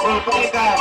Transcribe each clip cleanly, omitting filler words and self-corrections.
Uy, pakikan.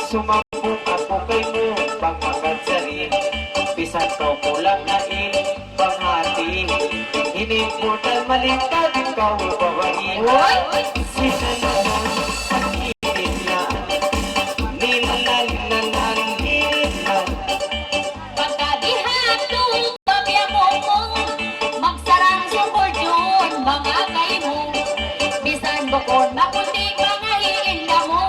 Sumambong ako kay mo, bang magansari. Bisan ko kulang na panghati. Inimportan malintad, ikaw babae. Sinananan, ang init na. Nilalanan, nililan. Pagkabihatong pabiyamo mo, magsarang sukol yun, mga kay mo. Bisan bukod maputik mga hiinda mo.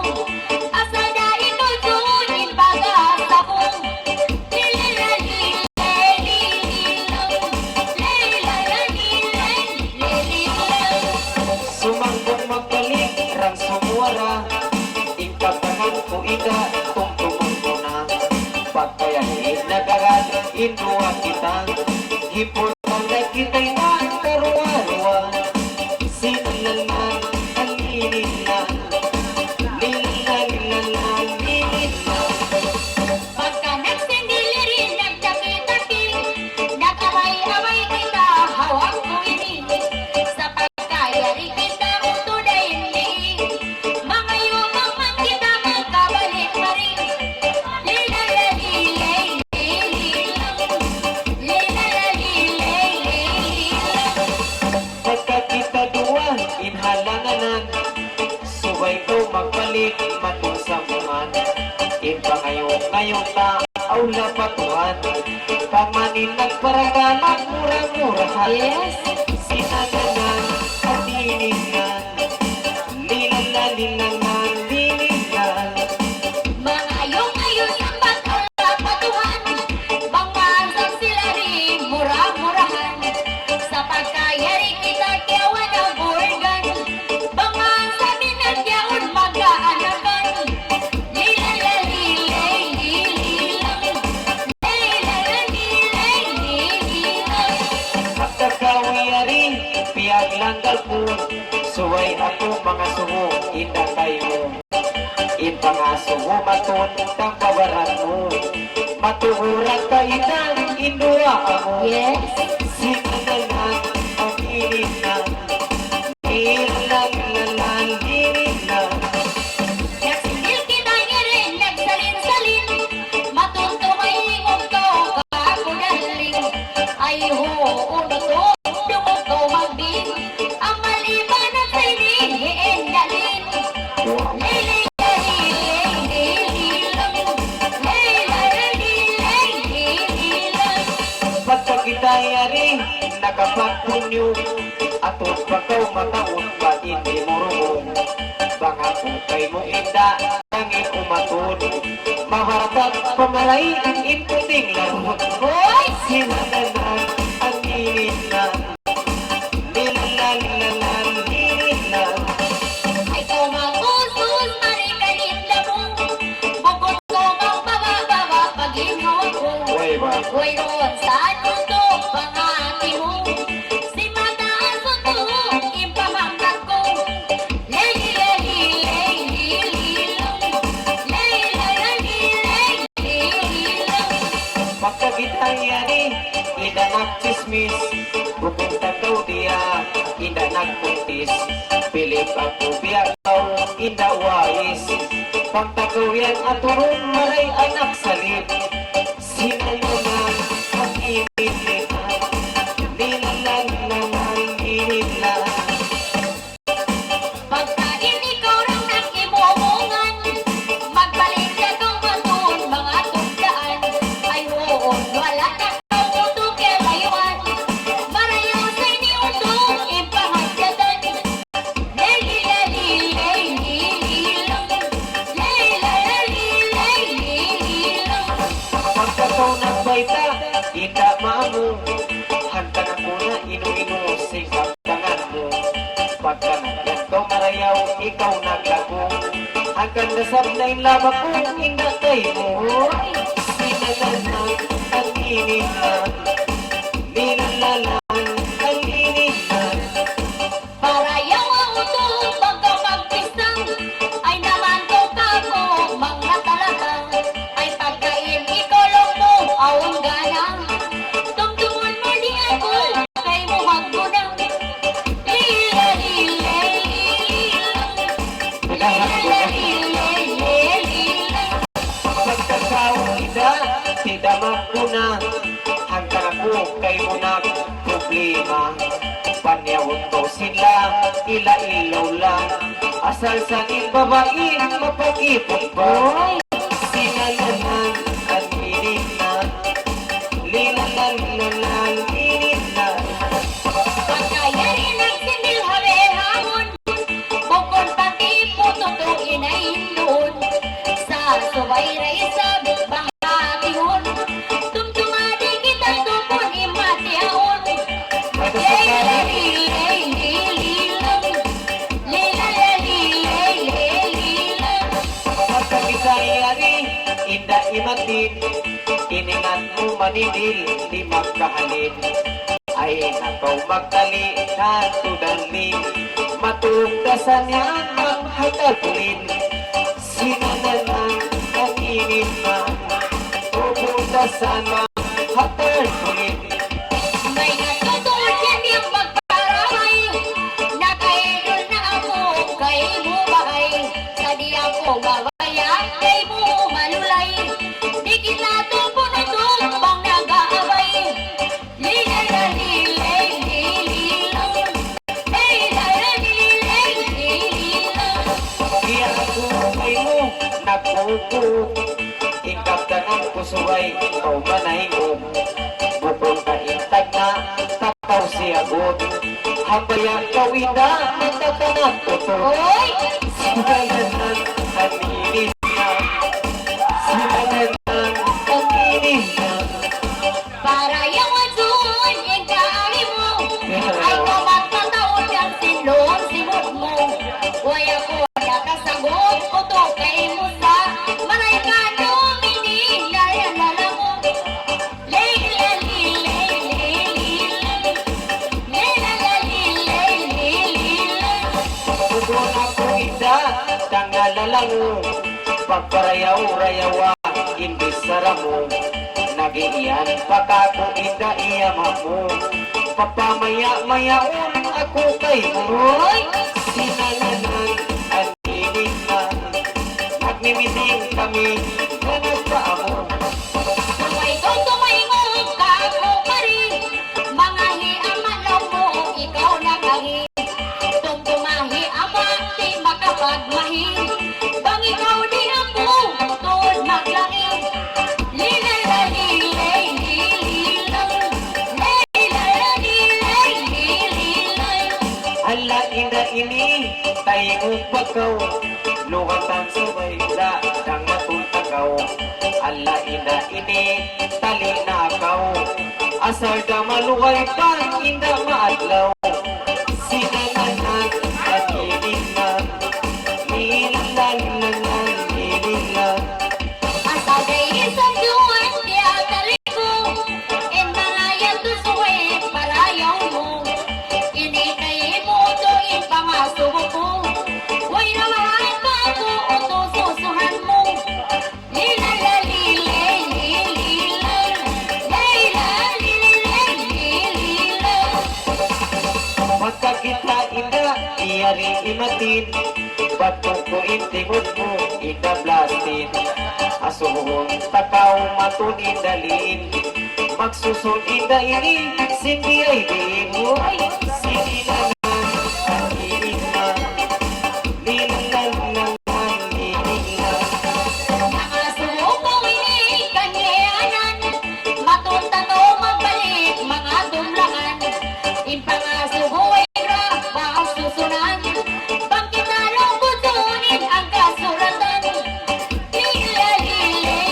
Indua kita, himpunan na kita'y nakaruwa-ruwa. Sinalanan, ang init na, nilalanan, init na. Pagka nagsendili rin, nagtaki-taki, nakabay-abay kita, hawak ko ini. Sa pagkayari kita, uto na hindi. Mga yumang man kita, magkabalik pa rin. Magbalik matusamuhan. Ngayon taaw na patuhan. Pamanin nagparagalan, murang-murahan. Yes. Sinananan, at ininan. Nilalanan, nilinan. Mga ayong-ayong ang batang patuhan. Bangbansang sila rin, murang-murahan. Sa pagkayari kita, kiawan ang burgan. Bangbansa binagyaon, mag-aanakan. Piyag langgal ko, suway ako mga sumo, inda kayo. Inda nga sumo, matun, tang pabaran mo. Matuhuran ka inang, indua ako. Yes. Sinananan, ang init na, nilalanan, init na. Nagsindil kita niya rin, nagsalin-salin. Matutumay ingog ko, kako daling. Ay ho, uno to. Dayari nakapagpunyo ato pagkaw mataon ba hindi mo roon banga po kay mo inda tangi umaton maharapag pamalay inputing larot hoy sinananan ang ida nagchismis, bukong takaw diya, ida nagpuntis. Pilip ako biyakaw, ida wais. Pagtakaw yan at turong maray anak salib. Sinayaman ang inilitan, nilalang inilan. Pagkain ikaw lang ng imumungan, magbalik ka kang matun mga tugdaan. Ay oo, wala ka kang utuke layuan, marayaw sa iniutong ipahagdadan. Pagkataw nagbaita, ida maamo. Handa na ko na inu-inu sing kaptangan mo. Pagka nagyan ko marayaw, ikaw naglago. Hanggang nasab na inlaba ko, inatay mo. Sinalalang ang inilan, nilalalang ang inilan. Marayaw ang utong pagka magpisang, ay naman ko kako mga talaga. Ay pagkain ikolong mo, awang gana. Tungtungan mo di ako, kay mo maggunang. Lila, lila, lila, lila, lila, lila. Pagkasawang ida, tida makuna. Hanggang ako kay mo na problema. Panyawon ko sila, ila-ilaw lang. Asal sa babae, mapag-ipon ba? Sinalalang ang init na, lilalalang init na. Pagkayarin ang sindil hawehahon, bukod pati puto to inaindon. Sa subay raisab, bahatihon, tumtumadi kita tupon imatiaon. Pagkakisayari, inda imatin, iningat mo manidil, di magkahalin. Ay nakaw magtali na tudali, matugdasan yan ang hatatulin. Sinanalang ang init na, tugdasan ang hatatulin. May natutulad yan yung magparamay, nakaidol na ako, kay mo bakay. Sa di ako babaya, kay mo malulay. Di kita tupunutong pang nag-aabay. Lilala, lilay, lililang. Lilala, lilay, lililang. Iya ako kay mo, nagpupo. Ingkap ka ng kusuway, ikaw manahingog. Bukong kaintag na, tataw siya god. Hambayan kawina, matatanak toto. Hoy! Sinalalang ang init na, sinalalang ang init na. Para yung azul, yung kaari mo, ay kumagtataon ng sinlong simot mo. Huwag ako nakasagot ko to kay Musa, maray ka dumini, lalala mo. Leila, lila, lila, lila, lila, lila. Bukong ako ida, tangalalango. Pagparayaw-rayawa, hindi saramo. Nagiiyan pagkako ida iyama mo. Papamaya-mayaon ako kay mo. Hoy! Sinalalang ang init na, nagmimiting kami na nagpaamo. Huwag ko tumaingon ka ako pa rin, mga hiamalaw mo, ikaw nagahi. Tumtumahi ama, di makapagmahi, bang ikaw di ako, tuod maglaki. Lilala, lilay, lililang, lilala, lilay, lililang. Ala ina ini, tayong pagkaw, luwatan sa bayla, kang matutakaw. Ala ina ini, tali na akaw, asal da maluway pa, inda maadlaw. Sinalalang ang init na, nilalalang nililang. Asal day isang duwan, di ataliko, in mga yan to suwe, parayaw mo. Ini kay mo to in pangasubo ko, huwag na mahal pa ako, o to susuhan mo. Lilala, lilay, lililang, lila, lililay, niyari imatin, batong ko intingot mo, inablastin. Asuhon, takaw matunin dalin, magsusun indaini, sindi ay diin mo. Sindi na ang inig na, nilang naman inig na. Mga sumukaw ini kanyayanan, matuntano magbalik mga dumlangan. Impangaso huway ra susunan, bangkit na lungkot sunin ang kasuratan. Lila lilay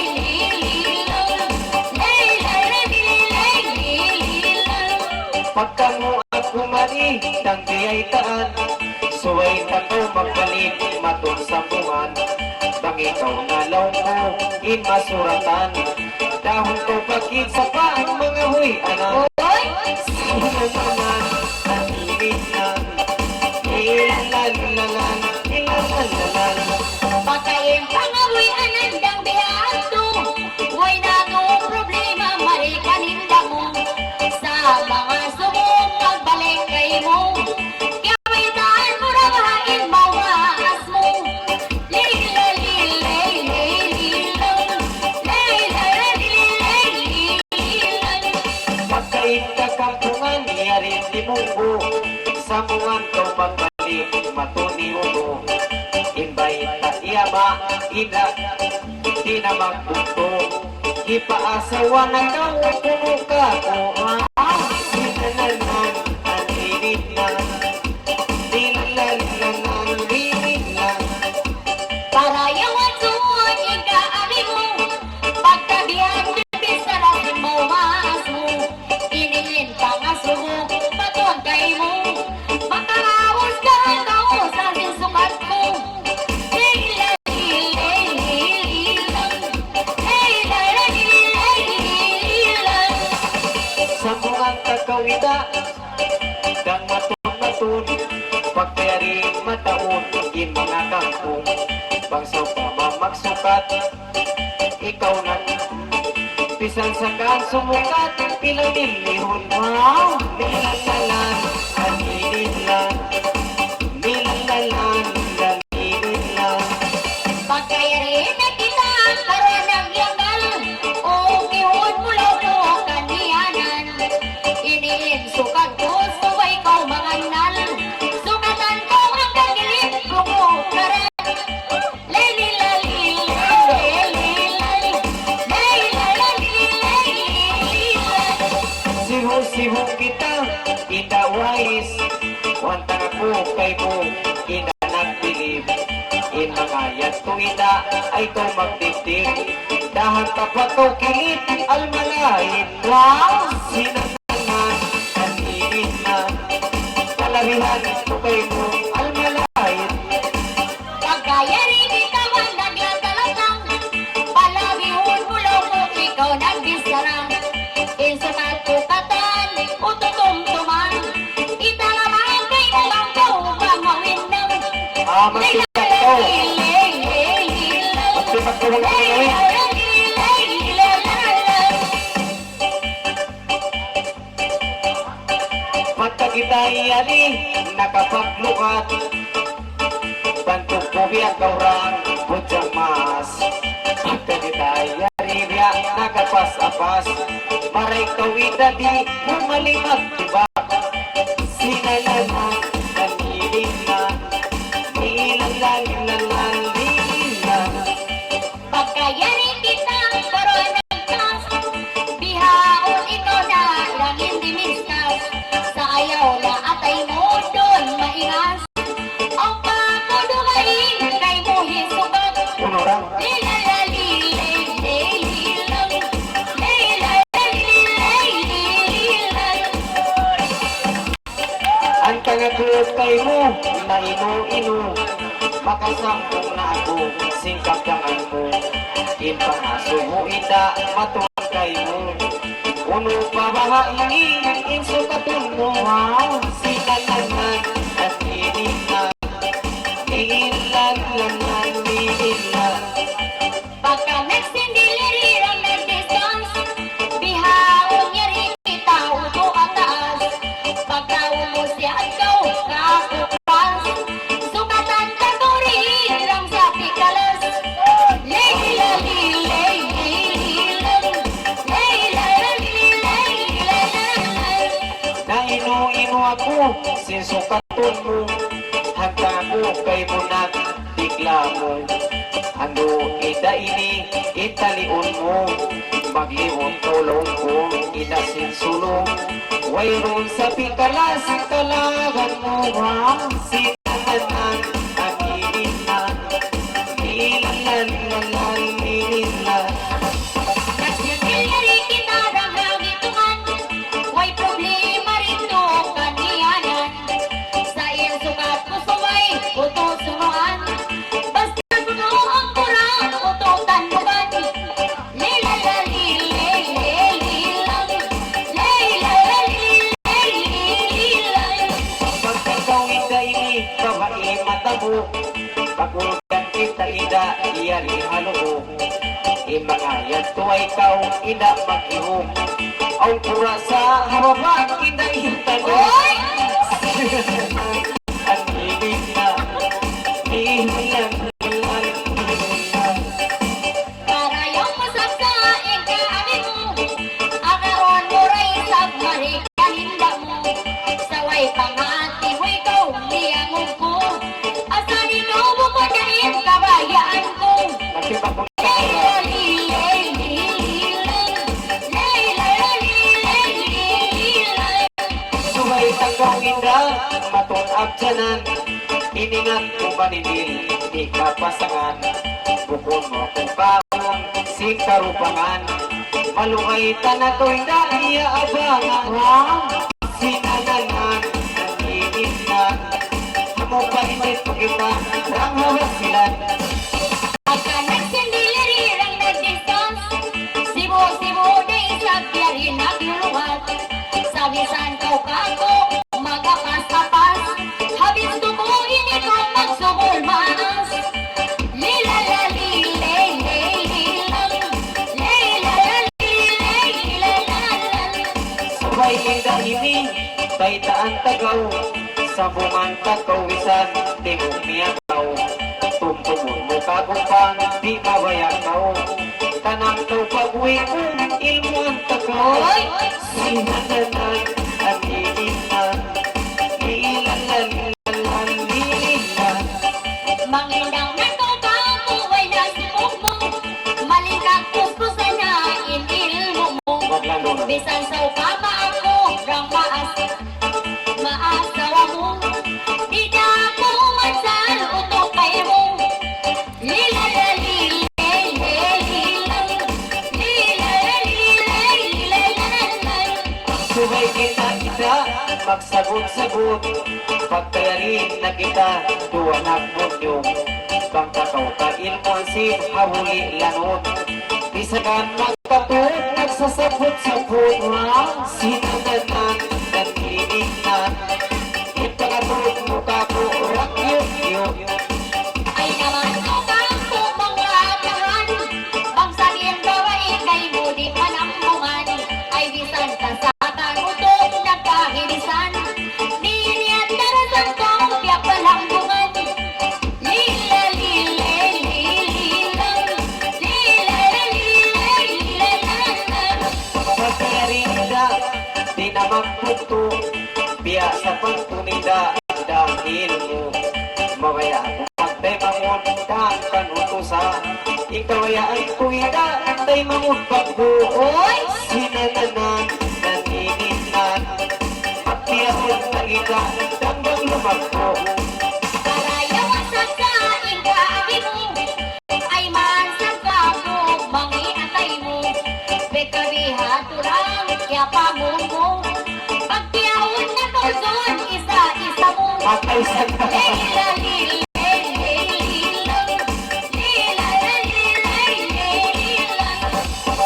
lililang, lila lilay lililang. Pagka mo at kumani, nang diyay taan, suway takaw magbalik, matun sa buwan. Bang ikaw na law mo, inmasuratan, dahon ko pagkit sa pa, mga huy anak. Hoy! Sino naman ang ibig na, ilalalan, ilalalan. Pagkain pangawi anandang bihato, huwag na itong problema, marikaninda mo. Sa mga sumong magbalik kay mo, kaya may daan mo na mahain mawaas mo. Lila lilay lililang, lila lilay lililang. Pagkain ka kampungan, niyarin di munggo, samungan ko magbalik, matuni ulo. Imbay ta iyama, ina, di na magbukto. Ipaasawa na kang puno ka ko, sinananan, ang init na, nilalanan, limit na. Para yawan suwan ikaali mo, pagkabihan bibis sa rasin mo maas mo. Inilin pangaso mo, paton kay mo, makaraos ka tao sa sinsukat mo. Lila lilay lililang, lila lilay lililang. Sambungan kakawita, kang matun-matun, pagkayari mataon, in mga kangkong, bangsaw pa mamagsukat, ikaw na, pisan sa kang sumukat, pilang nilihon, wow! Nilalalan, ang init lang, nilalalan, ang init lang. Pagkayari na kita, karoon ng yagal, o kihon mo lang po kaniyanan. Iniin sukat ko, suway ko manganal, sukatan ko ang kagilip, kumukaran. Lelila lilay, lelilay, lelila lilay, lililay. Siho-siho kita, idawais, wantang ako kay mo, ina nagbilib. In mga yato ina, ay to magdibdib. Dahan tapat ko kilit, almalain. Wow! Sinananan, ang init na, palabihan ko kay mo, almalain. Pagkayari kita man naglatalagang, palabihon mo lang mo ikaw nagbisarang. Insukat ko katan, ututumtuman, italamaan kay ibang kaubang mawinang. Magsipat ko. Magsipat ko mga kailangan. Mata kita iyali, nakapaglukat. Bantuk ko biyak kaurang, bujang mas. Mata kita iyali, biyak nakapas-apas. Maray kawita di, bumalimat, diba? Sinalaman, nanginig na, nilalang, nilalang. Pagkayari kita, karoon ng kas, bihaon ikaw na lang hindi miskas. Sa ayaw na atay mo doon maingas, ang pakudugayin kay mo hisukat. Puno lang. Lilala lilay, lililang, lilala lilay, lililang. Ang kangatulog kay mo, na inu-inu, makasampung na ako, singkap kangan mo. Inpangaso mo ita, matuwag kay mo. Uno pa bahaini, insukatun mo. Wow! Sinalanan at inilan, nilalan, nilan. Pagka nagsindiliriran na distance, bihaon niya rin kita uto at taas. Pagka umusya at ikaw, kakupas, Na ino-ino ako, sisukaton mo. Hanta ko kay munag tigla mo. Ano ida ini, italiun mo. Maglimon tulong ko, ida sinsulong. Wayron sa pikalas, talagan mo ha. Sinananan, aminin na. Nilan, nilan, nilan. Nagsisiliri kita ng hitungan, way problema rito kaniyanan. Sa iyang sukat ko sumay, utusunuan. Basta suno ang kurang, ututan mo ba? Pagkakawin ka ini, babae matabo. Pagulutan kita ida, iyari haluho. Imangayat to ay ikaw, ina mag-ihog. Ang pura sa hababa, ina ihintalo. Oy! Ang ibig na, ihilang, ihilang, ihilang. Para yung masagsaing kaamin mo, akaroon mo rin sa marikaninda mo. Saway pangati mo ikaw, liyangon ko. Asa nino mo ko dyan, kabayaan ko. Nagsipa ko suway tanggang inda, matun-ab dyanan. Iningat ko paninil, di kapasangan. Bukon mo kung kaon, sing karupangan. Malungay tanatoy na iaabangan. Sinananan, nanginit na. Amo pa init mo kita, ranghawas silan. Pagka nagsindilarirang nag-distance, sibo-sibo na isang biyarin nagluluhat. Sabisan ko kako, magapas-kapas, habis tumo ini ko magsugol maas. Sabay inda ini, taytaan tagaw. Sabungan kakawisan, timong miyakaw. Tumtumon mo kagumpang, di mabayakaw. Tanang daw pag-uwi ko, ilmuan tagaw. Oy! Sinananan, ang ininan. Ilalan, ilalan, ininan. Mangindang nako kako ay nasibog mo, malikak kuskusan na inil mo. Maglalo na. Bisan sa upama ako, rang maasawa mo. Di na ako mansal, utok kay mo. Suway kita isa, magsagot-sagot. Pagkayarin na kita, duwan ang bunyo. Pangkakaw ka ilmonsin, hahuli lanot. Bisagan magkatut, nagsasabot-sabot. Sinananan, nanlininan. Ipangatut mo ka po, rakyo-yo. Ay naman ko kako mga tahan, bang sabihin bawa ikay mo di panampungan. Ay bisan ka sa kagutok nagkahirisan, di niyan darasan ko biyak palambungan. Lila lila lila lila lila lila lila. Pagkayarin na, di na magputo. Biya sa pagpunida, dahil mo. Mawaya mo magtay mangon, dahil kanutusa. Ikaw ay kuwida, tay mangon pagbuoy. Sinananan, nanininan. Pagtiyahon na ika, tanggang lumagpo. Para yawan sa kain kaamin mo, ay mansag ka mo, mangiatay mo. Bekabiha turang, kaya pamungo. Pagtiyahon na tolson, isa-isa mo. Patay sa Lila, lila, lila, lila, lila, lila.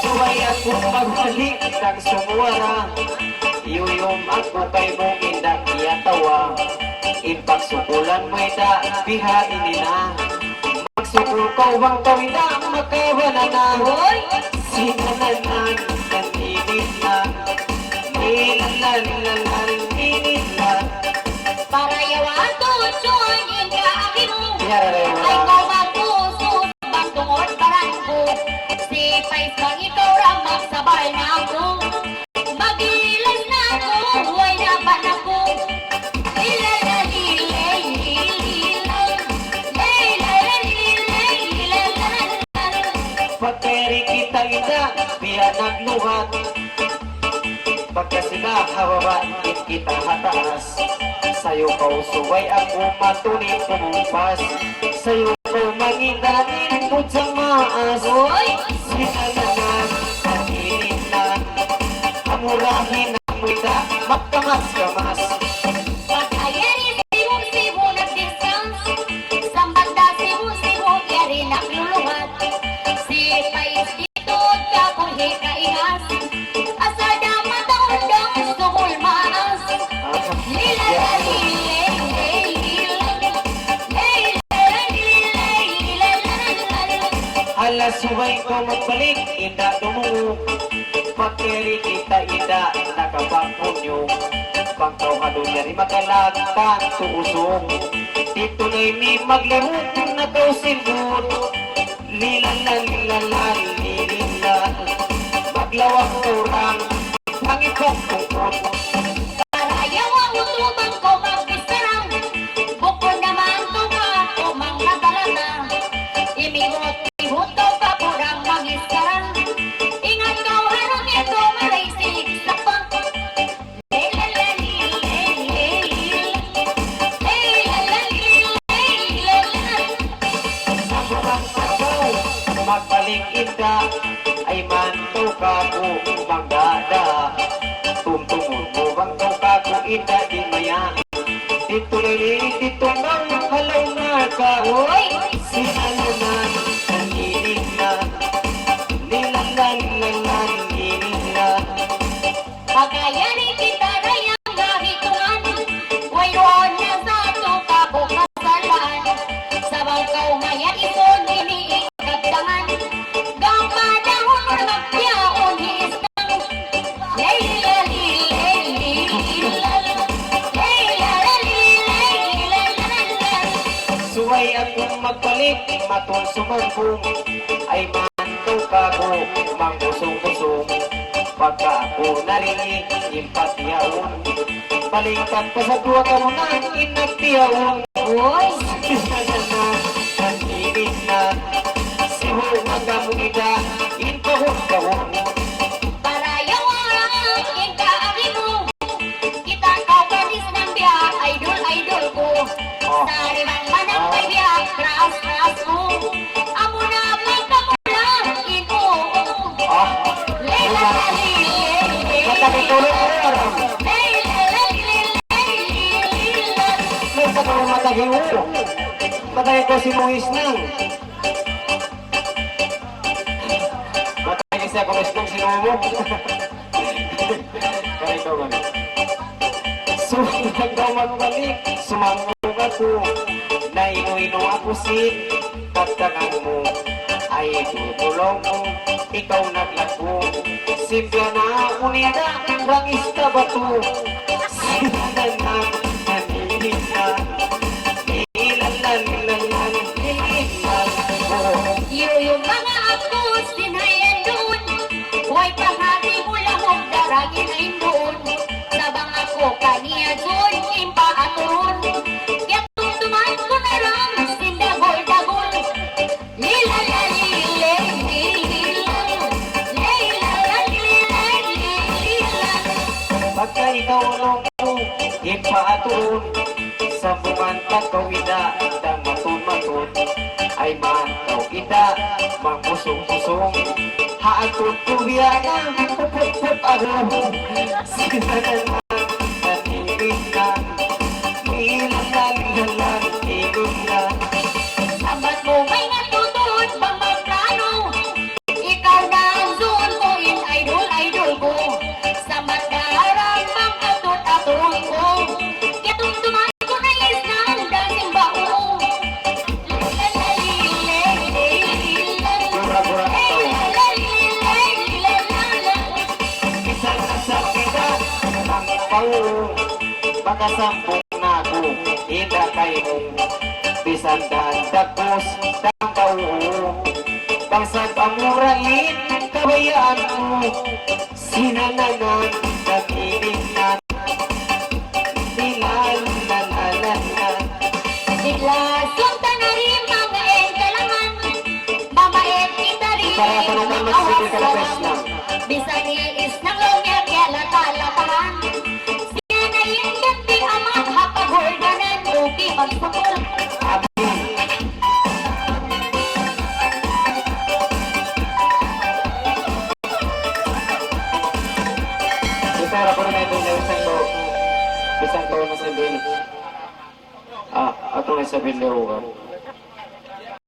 suway ako pagbalik ng sumuwara. Iyuyom ako kay mong indak iyatawa. Impagsukulan mo ita, biha inina. Magsukul ko bang kawina, makawana na. Hoy! Sinananan, nanginit na. Nilalan, nilalan, ninit na. Para yawan tutsun, yung kaamin mo. Yarare mo Ay na. ko magpusos, magtungod barangko. Si Pais bang ikaw ramang sabay na ako. Magilas na ako, huwag na nagluhat. Pagka sila hababa, kita hataas. Sa'yo kausuway ako matunip kumumpas. Sa'yo ko mangindanin po sa maas. Uy! Sinalanan, naginit na. Amurahin ang muda, magkamas-kamas. Pagkayari sibo-sibo nag-distance. Sambanda sibo-sibo yari nagluluhat. Si Pais dito kapuhi kaingas. Asada mataundang sumul maas. Hala subay ko magbalik, ida dumungo. Pagkeri kita ida nakapagpunyo. Pagkaw ka doon yari makalagtan tuusong. Dito na'y may maglirot na daw silbot. Lilalan, lilalan, lilalan. Maglawak turang, pangipok tungkot. Parayaw ang utubang ko magbisarang. Bukod naman ko ka o mga talata. Imimot-imot ko pa purang mag-isarang. Ingat ko harang ito maraisig sa pang. Sa burang pagkaw, magbalik ida, ay manto ka po manggada. Tumtumon mo bang to ka po ida di maya. Dito nalilit dito nang halaw na ka. Uy! Sinalunan, nanginig na. Nilalan, nilalan, nilig na. Pagkayari kita na yung gahitungan. Wayroon na sa ito kabukasalan. Sa bangkaw mayan ipon iniikagdangan. Gampadahon na magpiaon hiisang. Suway akong magbalik, matong sumambong. Ay manto ka ko, mangusong-usong. Pagka ako narinig, impatiyaon. Balikat pa sa duwa ka mo na, inagtiyaon. Uy! Sinalanan, nanginig na. Siho magamugida, impahon-kahon. Parayaw ang ikaari mo. Kita kau kadis ng biya, idol ko. Sa rimang manang may biya, kras mo. Amo na magkamula, ito. Matagitulog ko rin. May katulong matagiwo. Matagit ko si Mois nang. Matagit siya kung isang sinumo. Kaya ikaw gano'n. Sumunod daw magbalik, sumangog ako. Naino-ino ako sin, pagtagang mo. Ay tutulong mo, ikaw naglako. Simple na unida, rangista ba to? Sinanan na, nanilig na. Ilalan, ilalan, ilalan. Yung mga ako, sinayan doon. Huwag pahati mo lahog, daragin ay doon. Sabang ako kaniya doon, impa aton. Yatong tuman ko na lang, sindagol-dagol. Pagka ikaw nung ipaaturon sa bungan pagkawida dang matun-matun ay mantaw ida mangusong-usong haatun kubiyana puput-put agong sinananan nanilig na ilalan-ilalan ilig na. Sambat mo may natutun bang magkano? Ikaw na ang zon ko, yung idol ko. Sambat ka harang bang atut-atun ko. Yatong tuman ko na isang dating bao. Pura-pura ikaw isang sa kita ang pao baka sampung na ako ida kay mong bisan dagdagos dang pao bangsag amurain kabayaan mo sinananan nakilig na nilalalalan na. Bigla sunta na rin mga engkalangan. Mamaet kita rin. Para ka naman magsigil ka na best lang. Organan, lupi, magsukol. Gitara ko rin ito na isang taon na sabihin. Ato na sabihin niyo